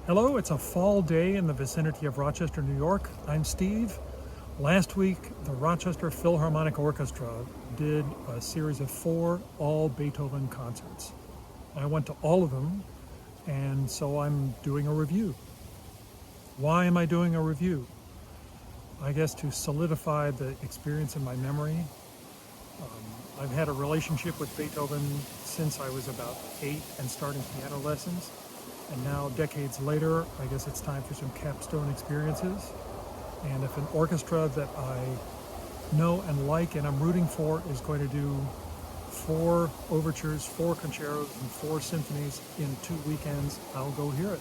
Hello, it's a fall day in the vicinity of Rochester, New York. I'm Steve. Last week, the Rochester Philharmonic Orchestra did a series of 4 all-Beethoven concerts. I went to all of them, and so I'm doing a review. Why am I doing a review? I guess to solidify the experience in my memory. I've had a relationship with Beethoven since I was about 8 and starting piano lessons. And now, decades later, I guess it's time for some capstone experiences. And if an orchestra that I know and like and I'm rooting for is going to do 4 overtures, 4 concertos, and 4 symphonies in 2 weekends, I'll go hear it.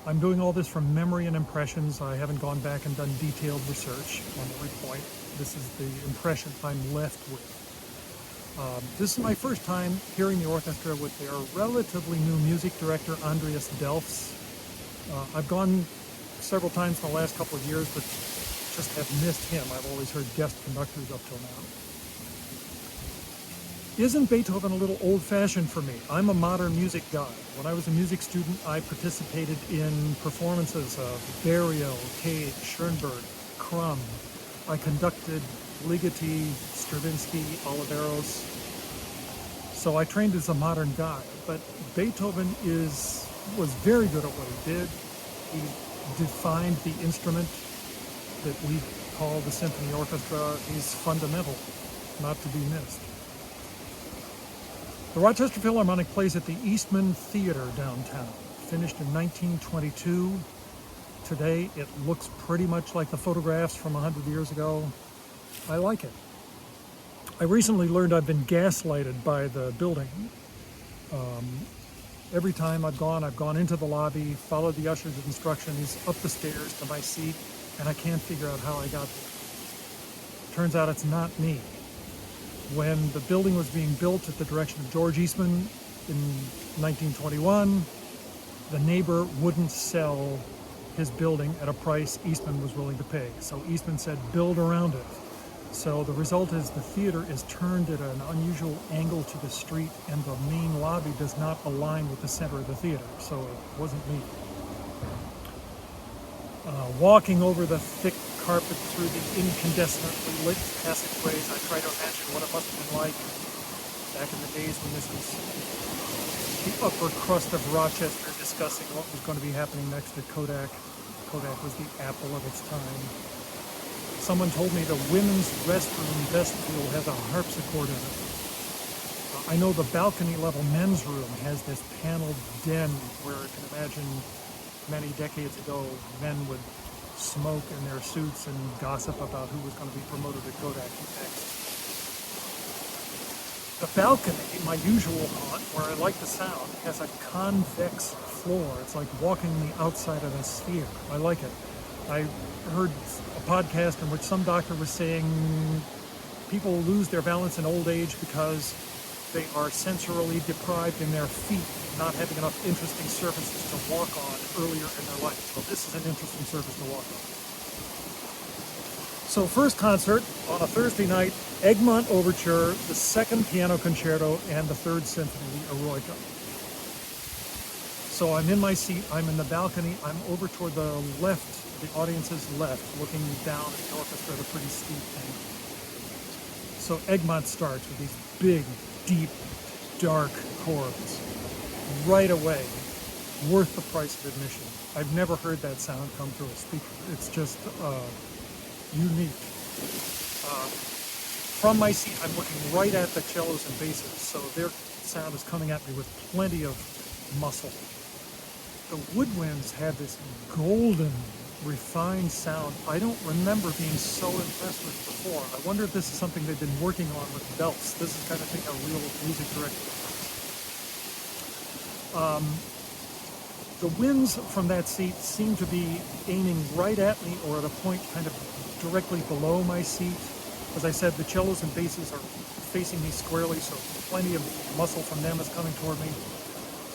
I'm doing all this from memory and impressions. I haven't gone back and done detailed research on every point. This is the impression I'm left with. This is my first time hearing the orchestra with their relatively new music director, Andreas Delfs. I've gone several times in the last couple of years, but just have missed him. I've always heard guest conductors up till now. Isn't Beethoven a little old-fashioned for me? I'm a modern music guy. When I was a music student, I participated in performances of Fidelio, Cage, Schoenberg, Crumb. I conducted Ligeti, Stravinsky, Oliveros. So I trained as a modern guy, but Beethoven was very good at what he did. He defined the instrument that we call the symphony orchestra. He's fundamental, not to be missed. The Rochester Philharmonic plays at the Eastman Theater downtown. Finished in 1922. Today it looks pretty much like the photographs from 100 years ago. I like it. I recently learned I've been gaslighted by the building. Every time I've gone into the lobby, followed the usher's instructions, up the stairs to my seat, and I can't figure out how I got there. Turns out it's not me. When the building was being built at the direction of George Eastman in 1921, the neighbor wouldn't sell his building at a price Eastman was willing to pay. So Eastman said, build around it. So the result is the theater is turned at an unusual angle to the street, and the main lobby does not align with the center of the theater. So it wasn't me. Walking over the thick carpet through the incandescently lit passageways, I try to imagine what it must have been like back in the days when this was the upper crust of Rochester discussing what was going to be happening next to Kodak. Kodak was the apple of its time. Someone told me the women's restroom vestibule has a harpsichord in it. I know the balcony level men's room has this paneled den where I can imagine many decades ago men would smoke in their suits and gossip about who was going to be promoted at Kodak next. The balcony, my usual haunt, where I like the sound, has a convex floor. It's like walking the outside of a sphere. I like it. I heard a podcast in which some doctor was saying people lose their balance in old age because they are sensorily deprived in their feet, not having enough interesting surfaces to walk on earlier in their life. So this is an interesting surface to walk on. So first concert on a Thursday night, Egmont Overture, the second piano concerto, and the third symphony, the Eroica. So I'm in my seat, I'm in the balcony, I'm over toward the left, the audience's left, looking down at the orchestra at a pretty steep angle. So Egmont starts with these big, deep, dark chords. Right away, worth the price of admission. I've never heard that sound come through a speaker. It's just unique. From my seat, I'm looking right at the cellos and basses, so their sound is coming at me with plenty of muscle. The woodwinds had this golden, refined sound I don't remember being so impressed with before. I wonder if this is something they've been working on with Delfs. This is kind of thing a real music director does. The winds from that seat seem to be aiming right at me or at a point kind of directly below my seat. As I said, the cellos and basses are facing me squarely, so plenty of muscle from them is coming toward me.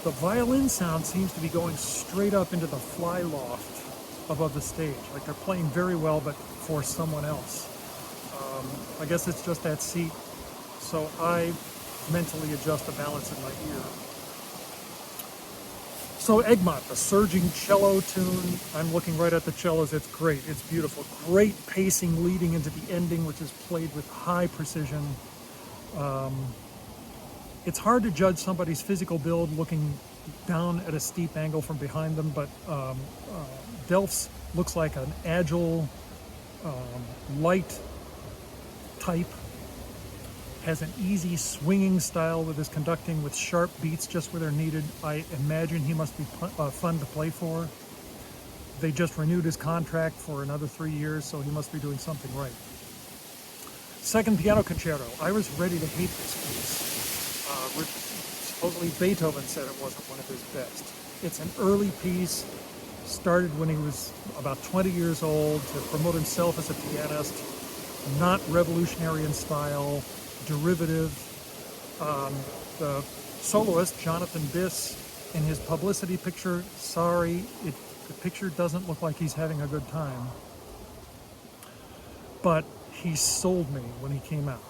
The violin sound seems to be going straight up into the fly loft above the stage, like they're playing very well, but for someone else. I guess it's just that seat, so I mentally adjust the balance in my ear. So Egmont, a surging cello tune. I'm looking right at the cellos. It's great. It's beautiful. Great pacing leading into the ending, which is played with high precision. It's hard to judge somebody's physical build looking down at a steep angle from behind them, but Delfs looks like an agile, light type, has an easy swinging style with his conducting with sharp beats just where they're needed. I imagine he must be fun to play for. They just renewed his contract for another 3 years, so he must be doing something right. Second piano concerto. I was ready to hate this piece. Supposedly Beethoven said it wasn't one of his best. It's an early piece, started when he was about 20 years old to promote himself as a pianist, not revolutionary in style, derivative. The soloist, Jonathan Biss, in his publicity picture, sorry, the picture doesn't look like he's having a good time. But he sold me when he came out.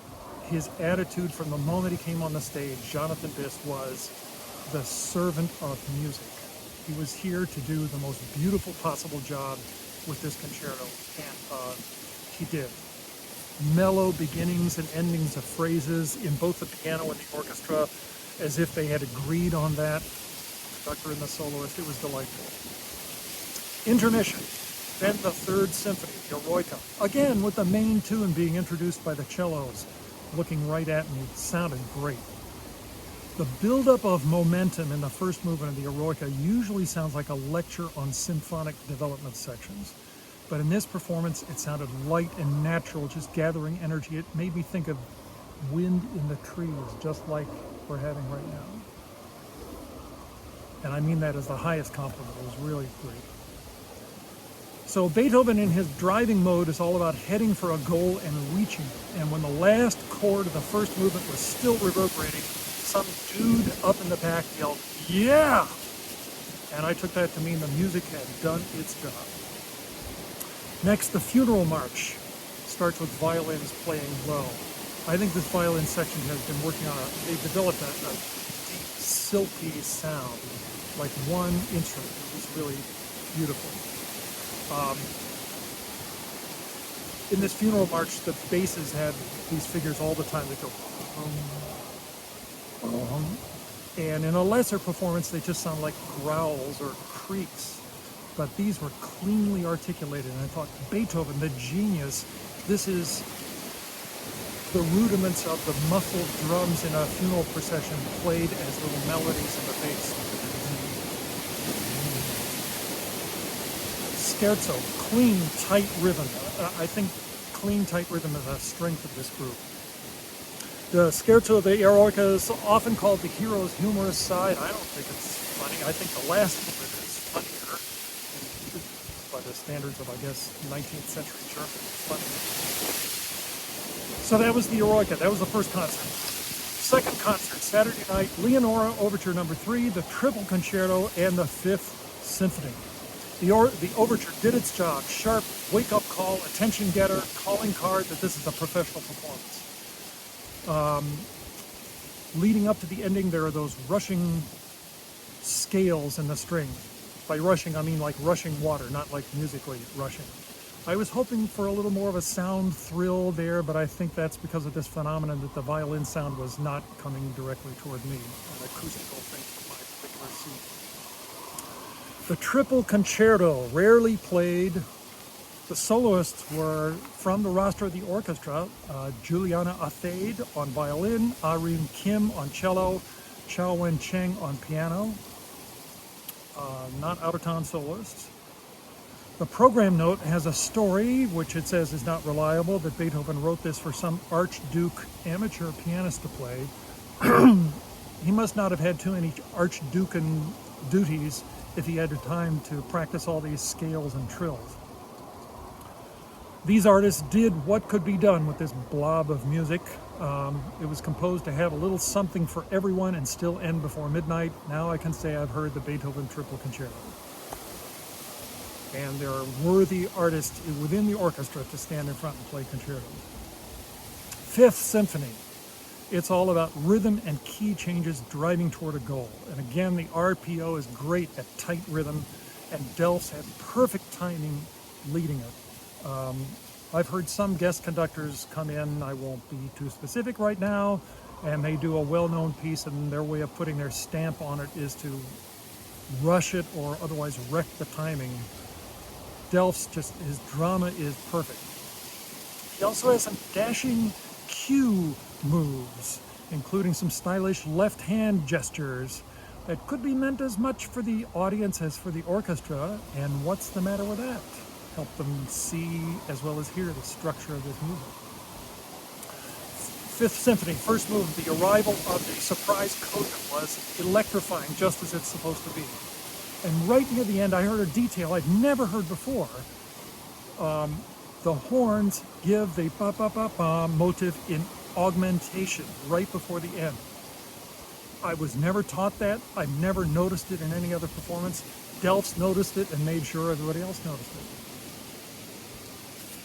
His attitude from the moment he came on the stage, Jonathan Biss, was the servant of music. He was here to do the most beautiful possible job with this concerto, and he did. Mellow beginnings and endings of phrases in both the piano and the orchestra, as if they had agreed on that, the conductor and the soloist. It was delightful. Intermission. Then the third symphony, the Eroica. Again, with the main tune being introduced by the cellos, looking right at me. It sounded great. The buildup of momentum in the first movement of the Eroica usually sounds like a lecture on symphonic development sections. But in this performance, it sounded light and natural, just gathering energy. It made me think of wind in the trees, just like we're having right now. And I mean that as the highest compliment. It was really great. So Beethoven in his driving mode is all about heading for a goal and reaching it. And when the last chord of the first movement was still reverberating, some dude up in the back yelled, "Yeah!" And I took that to mean the music had done its job. Next, the funeral march starts with violins playing low. I think this violin section has been working on they've developed a deep, silky sound, like one instrument. It was really beautiful. In this funeral march, the basses had these figures all the time that go, and in a lesser performance, they just sound like growls or creaks. But these were cleanly articulated, and I thought, Beethoven, the genius, this is the rudiments of the muffled drums in a funeral procession played as little melodies in the bass. Scherzo, clean, tight rhythm. I think clean, tight rhythm is a strength of this group. The scherzo of the Eroica is often called the hero's humorous side. I don't think it's funny. I think the last movement is funnier by the standards of, I guess, 19th century German. Funny. So that was the Eroica. That was the first concert. Second concert, Saturday night, Leonore Overture Number 3, the Triple Concerto, and the Fifth Symphony. The overture did its job. Sharp, wake-up call, attention getter, calling card that this is a professional performance. Leading up to the ending, there are those rushing scales in the string. By rushing, I mean like rushing water, not like musically rushing. I was hoping for a little more of a sound thrill there, but I think that's because of this phenomenon that the violin sound was not coming directly toward me, an acoustical thing from my particular seat. The Triple Concerto, rarely played. The soloists were from the roster of the orchestra, Juliana Athaide on violin, Arim Kim on cello, Chao Wen Cheng on piano, not out-of-town soloists. The program note has a story, which it says is not reliable, that Beethoven wrote this for some Archduke amateur pianist to play. He must not have had too many Archducan duties if he had the time to practice all these scales and trills. These artists did what could be done with this blob of music. It was composed to have a little something for everyone and still end before midnight. Now I can say I've heard the Beethoven Triple Concerto. And there are worthy artists within the orchestra to stand in front and play concertos. Fifth Symphony. It's all about rhythm and key changes driving toward a goal. And again, the RPO is great at tight rhythm, and Delfs had perfect timing leading it. I've heard some guest conductors come in, I won't be too specific right now, and they do a well-known piece, and their way of putting their stamp on it is to rush it or otherwise wreck the timing. Delfs, his drama is perfect. He also has some dashing cue moves, including some stylish left-hand gestures that could be meant as much for the audience as for the orchestra. And what's the matter with that? Help them see as well as hear the structure of this movement. Fifth Symphony, first movement, the arrival of the surprise coda was electrifying, just as it's supposed to be. And right near the end, I heard a detail I'd never heard before. The horns give the ba-ba-ba-ba motive in augmentation right before the end. I was never taught that. I've never noticed it in any other performance. Delfs noticed it and made sure everybody else noticed it.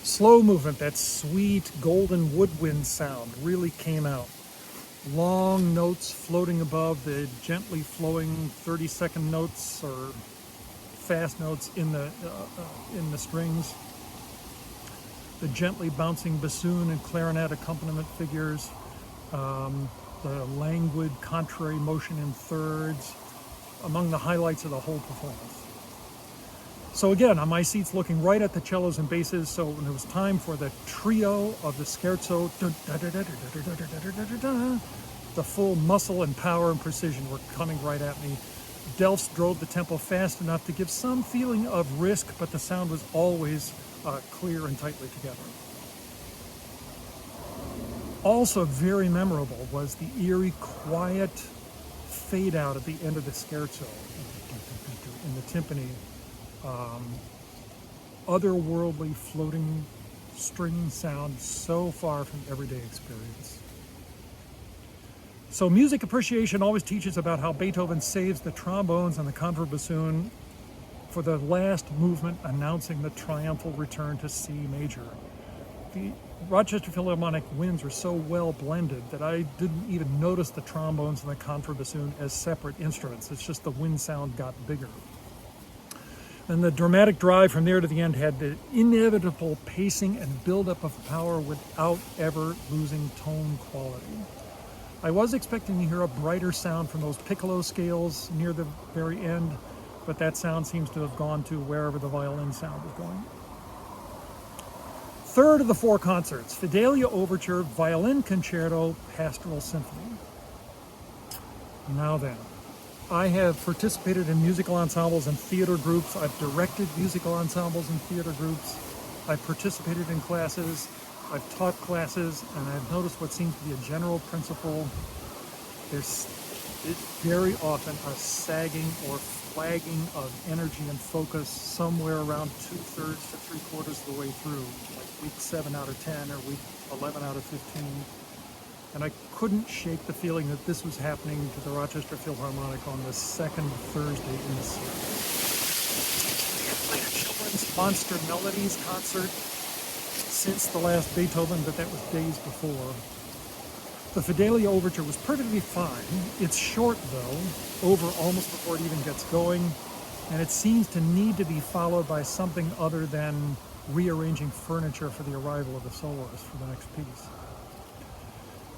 Slow movement, that sweet golden woodwind sound really came out. Long notes floating above the gently flowing 30-second notes or fast notes in the strings. The gently bouncing bassoon and clarinet accompaniment figures. The languid contrary motion in thirds, among the highlights of the whole performance. So again, on my seats looking right at the cellos and basses, so when it was time for the trio of the scherzo, the full muscle and power and precision were coming right at me. Delfs drove the tempo fast enough to give some feeling of risk, but the sound was always clear and tightly together. Also very memorable was the eerie, quiet fade out at the end of the scherzo in the timpani. Otherworldly floating string sound so far from everyday experience. So music appreciation always teaches about how Beethoven saves the trombones and the contrabassoon for the last movement announcing the triumphal return to C major. The Rochester Philharmonic winds were so well blended that I didn't even notice the trombones and the contrabassoon as separate instruments. It's just the wind sound got bigger. And the dramatic drive from there to the end had the inevitable pacing and buildup of power without ever losing tone quality. I was expecting to hear a brighter sound from those piccolo scales near the very end, but that sound seems to have gone to wherever the violin sound is going. Third of the four concerts, Fidelio Overture, Violin Concerto, Pastoral Symphony. Now then, I have participated in musical ensembles and theater groups. I've directed musical ensembles and theater groups. I've participated in classes. I've taught classes, and I've noticed what seems to be a general principle. There's very often a sagging or flagging of energy and focus somewhere around 2/3 to 3/4 of the way through, like week 7 out of 10 or week 11 out of 15. And I couldn't shake the feeling that this was happening to the Rochester Philharmonic on the second Thursday in the series. We had played a children's Monster Melodies concert since the last Beethoven, but that was days before. The Fidelio Overture was perfectly fine. It's short, though, over almost before it even gets going, and it seems to need to be followed by something other than rearranging furniture for the arrival of the soloist for the next piece.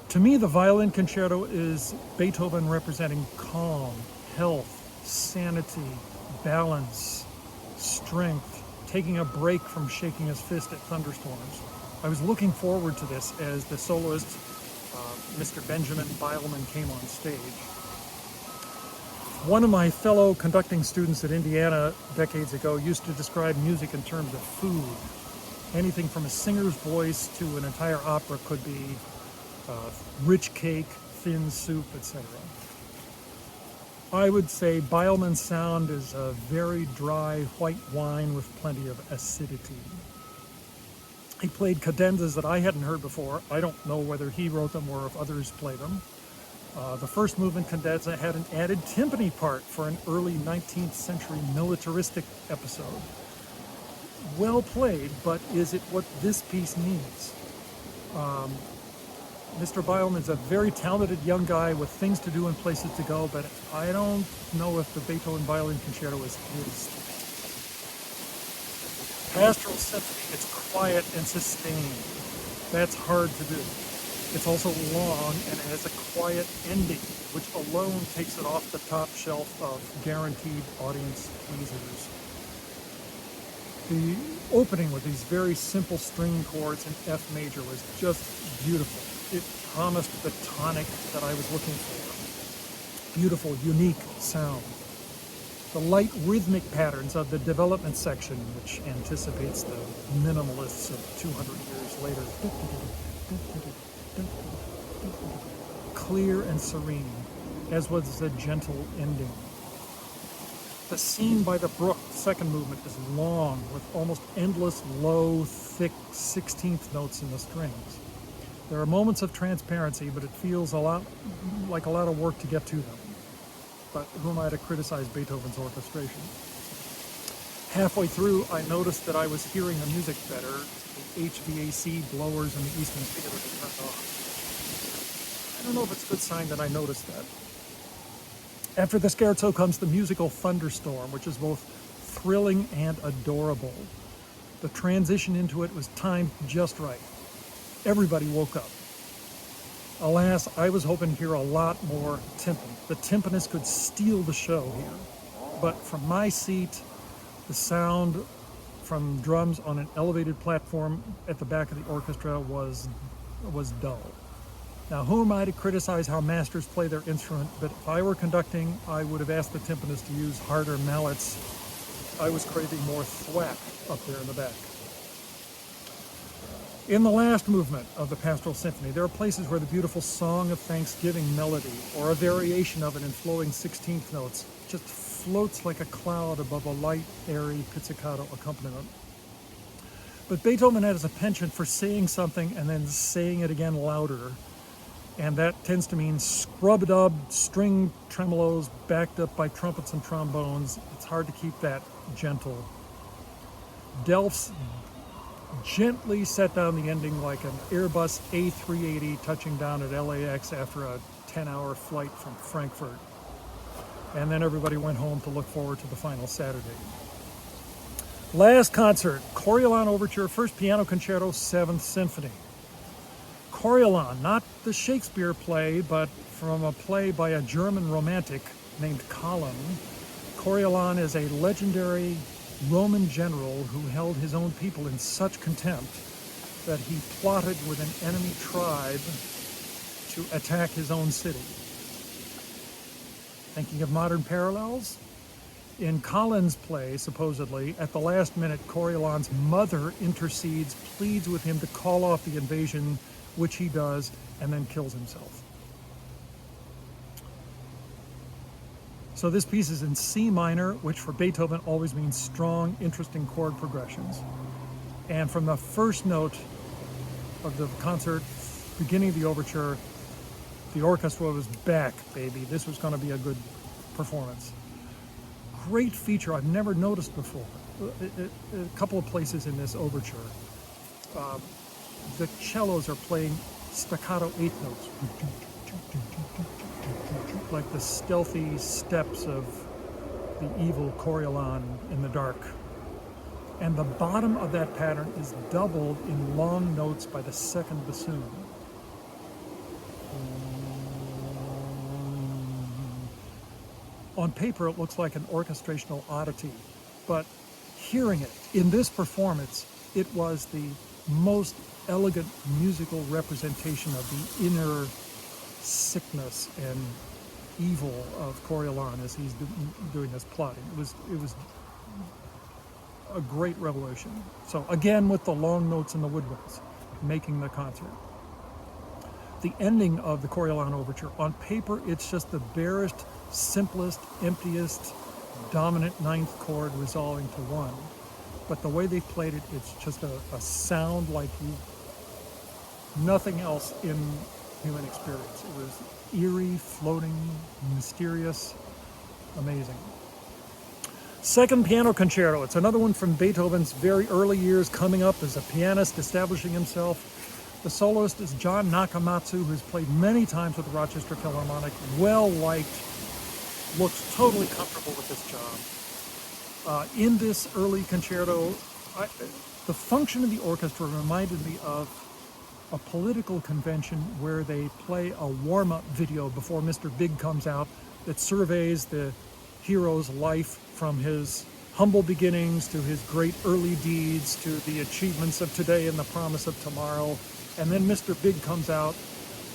To me, the Violin Concerto is Beethoven representing calm, health, sanity, balance, strength, taking a break from shaking his fist at thunderstorms. I was looking forward to this as the soloist, Mr. Benjamin Beilman, came on stage. One of my fellow conducting students at Indiana decades ago used to describe music in terms of food. Anything from a singer's voice to an entire opera could be rich cake, thin soup, etc. I would say Beilman's sound is a very dry white wine with plenty of acidity. He played cadenzas that I hadn't heard before. I don't know whether he wrote them or if others play them. The first movement cadenza had an added timpani part for an early 19th century militaristic episode. Well played, but is it what this piece needs? Mr. Beilman's a very talented young guy with things to do and places to go, but I don't know if the Beethoven Violin Concerto is his. Pastoral Symphony, it's quiet and sustained. That's hard to do. It's also long and has a quiet ending, which alone takes it off the top shelf of guaranteed audience pleasers. The opening with these very simple string chords in F major was just beautiful. It promised the tonic that I was looking for. Beautiful, unique sound. The light rhythmic patterns of the development section, which anticipates the minimalists of 200 years later. Clear and serene, as was the gentle ending. The scene by the brook, second movement, is long with almost endless, low, thick 16th notes in the strings. There are moments of transparency, but it feels like a lot of work to get to them. But who am I to criticize Beethoven's orchestration? Halfway through, I noticed that I was hearing the music better. The HVAC blowers in the Eastman Theater had turned off. I don't know if it's a good sign that I noticed that. After the scherzo comes the musical thunderstorm, which is both thrilling and adorable. The transition into it was timed just right. Everybody woke up. Alas, I was hoping to hear a lot more timpani. The timpanist could steal the show here. But from my seat, the sound from drums on an elevated platform at the back of the orchestra was dull. Now, who am I to criticize how masters play their instrument? But if I were conducting, I would have asked the timpanist to use harder mallets. I was craving more thwack up there in the back. In the last movement of the Pastoral Symphony, there are places where the beautiful Song of Thanksgiving melody, or a variation of it in flowing 16th notes, just floats like a cloud above a light, airy pizzicato accompaniment. But Beethoven has a penchant for saying something and then saying it again louder. And that tends to mean scrub-a-dub, string tremolos backed up by trumpets and trombones. It's hard to keep that gentle. Delfs gently set down the ending like an Airbus A380 touching down at LAX after a 10-hour flight from Frankfurt. And then everybody went home to look forward to the final Saturday. Last concert, Coriolan Overture, First Piano Concerto, Seventh Symphony. Coriolan, not the Shakespeare play, but from a play by a German romantic named Colin. Coriolan is a legendary Roman general who held his own people in such contempt that he plotted with an enemy tribe to attack his own city. Thinking of modern parallels? In Colin's play, supposedly, at the last minute, Coriolan's mother intercedes, pleads with him to call off the invasion, which he does, and then kills himself. So this piece is in C minor, which for Beethoven always means strong, interesting chord progressions. And from the first note of the concert, beginning of the overture, the orchestra was back, baby. This was going to be a good performance. Great feature I've never noticed before. A couple of places in this overture. The cellos are playing staccato eighth notes, like the stealthy steps of the evil Coriolan in the dark. And the bottom of that pattern is doubled in long notes by the second bassoon. On paper, it looks like an orchestrational oddity, but hearing it in this performance, it was the most elegant musical representation of the inner sickness and evil of Coriolan as he's doing this plotting. It was a great revelation. So again, with the long notes and the woodwinds, making the concert. The ending of the Coriolan Overture, on paper, it's just the barest, simplest, emptiest, dominant ninth chord resolving to one. But the way they played it, it's just a sound like nothing else in human experience. It was eerie, floating, mysterious, amazing. Second Piano Concerto. It's another one from Beethoven's very early years, coming up as a pianist, establishing himself. The soloist is John Nakamatsu, who's played many times with the Rochester Philharmonic, well-liked, looks totally comfortable with this job. In this early concerto, the function of the orchestra reminded me of a political convention where they play a warm-up video before Mr. Big comes out that surveys the hero's life from his humble beginnings to his great early deeds to the achievements of today and the promise of tomorrow. And then Mr. Big comes out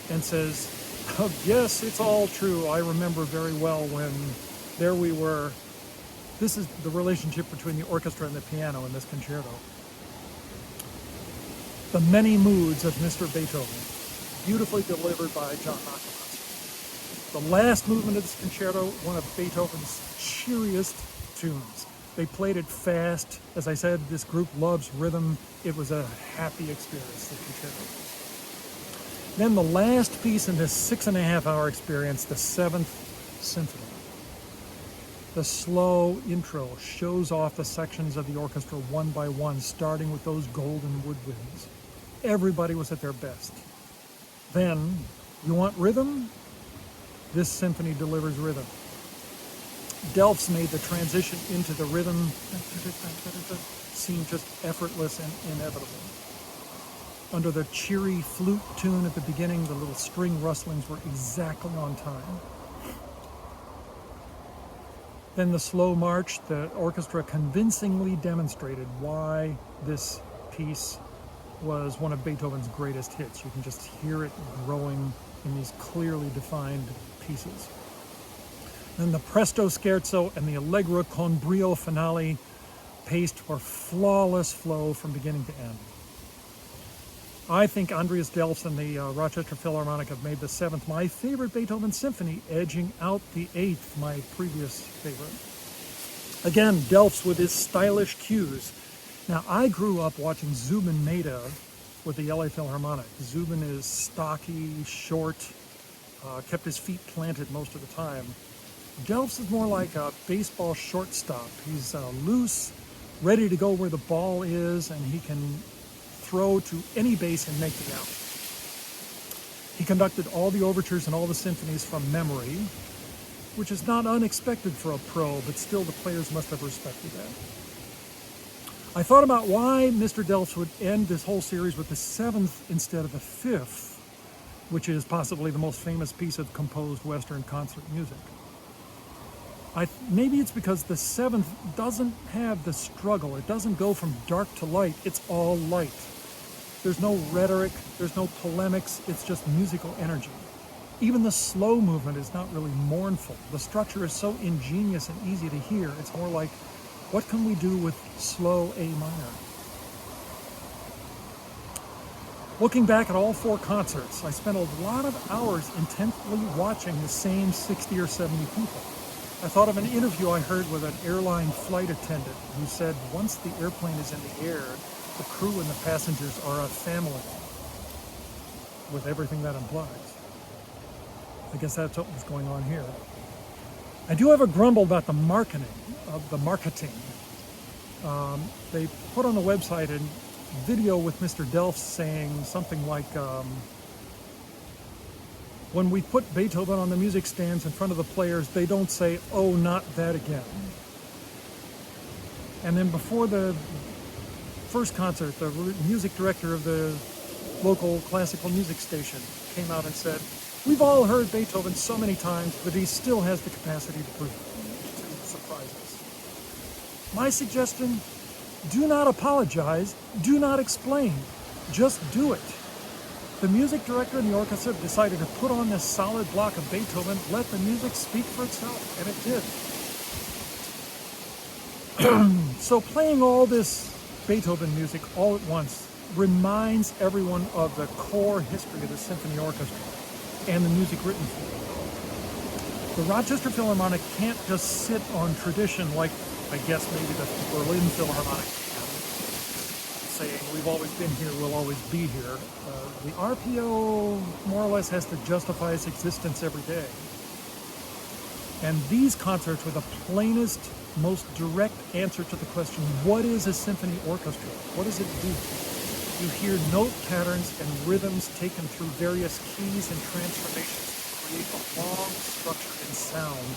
and says, oh, yes, it's all true. I remember very well when there we were. This is the relationship between the orchestra and the piano in this concerto. The many moods of Mr. Beethoven, beautifully delivered by John Nakamatsu. The last movement of this concerto, one of Beethoven's cheeriest tunes. They played it fast. As I said, this group loves rhythm. It was a happy experience, the concerto. Then the last piece in this 6.5-hour experience, the 7th Symphony. The slow intro shows off the sections of the orchestra one by one, starting with those golden woodwinds. Everybody was at their best. Then, you want rhythm? This symphony delivers rhythm. Delfs made the transition into the rhythm seem just effortless and inevitable. Under the cheery flute tune at the beginning, the little string rustlings were exactly on time. Then the slow march, the orchestra convincingly demonstrated why this piece was one of Beethoven's greatest hits. You can just hear it growing in these clearly defined pieces. Then the presto scherzo and the allegro con brio finale paced for flawless flow from beginning to end. I think Andreas Delfs and the Rochester Philharmonic have made the 7th my favorite Beethoven symphony, edging out the 8th, my previous favorite. Again, Delfs with his stylish cues. Now, I grew up watching Zubin Mehta with the LA Philharmonic. Zubin is stocky, short, kept his feet planted most of the time. Delfs is more like a baseball shortstop. He's loose, ready to go where the ball is, and he can throw to any base and make the out. He conducted all the overtures and all the symphonies from memory, which is not unexpected for a pro, but still the players must have respected that. I thought about why Mr. Delfs would end this whole series with the 7th instead of the 5th, which is possibly the most famous piece of composed Western concert music. Maybe it's because the 7th doesn't have the struggle. It doesn't go from dark to light. It's all light. There's no rhetoric, there's no polemics, it's just musical energy. Even the slow movement is not really mournful. The structure is so ingenious and easy to hear. It's more like, what can we do with slow A minor? Looking back at all 4 concerts, I spent a lot of hours intently watching the same 60 or 70 people. I thought of an interview I heard with an airline flight attendant who said once the airplane is in the air, the crew and the passengers are a family, with everything that implies. I guess that's what was going on here. I do have a grumble about the marketing. They put on the website a video with Mr. Delfs saying something like, when we put Beethoven on the music stands in front of the players, they don't say, oh, not that again. And then before the first concert, the music director of the local classical music station came out and said, we've all heard Beethoven so many times, but he still has the capacity to surprise us. My suggestion, do not apologize, do not explain, just do it. The music director and the orchestra decided to put on this solid block of Beethoven, let the music speak for itself, and it did. So playing all this Beethoven music all at once reminds everyone of the core history of the symphony orchestra and the music written for it. The Rochester Philharmonic can't just sit on tradition like, I guess, maybe the Berlin Philharmonic can, saying we've always been here, we'll always be here. The RPO more or less has to justify its existence every day. And these concerts were the plainest, most direct answer to the question, what is a symphony orchestra? What does it do? You hear note patterns and rhythms taken through various keys and transformations to create a long structure in sound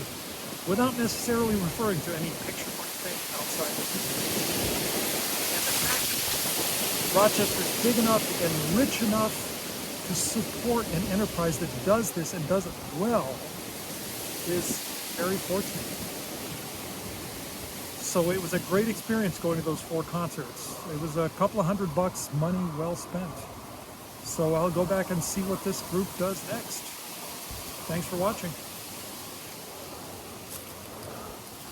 without necessarily referring to any picture or thing outside of the music. And the fact that Rochester's big enough and rich enough to support an enterprise that does this and does it well is very fortunate. So it was a great experience going to those 4 concerts. It was a couple of $100, money well spent. So I'll go back and see what this group does next. Thanks for watching.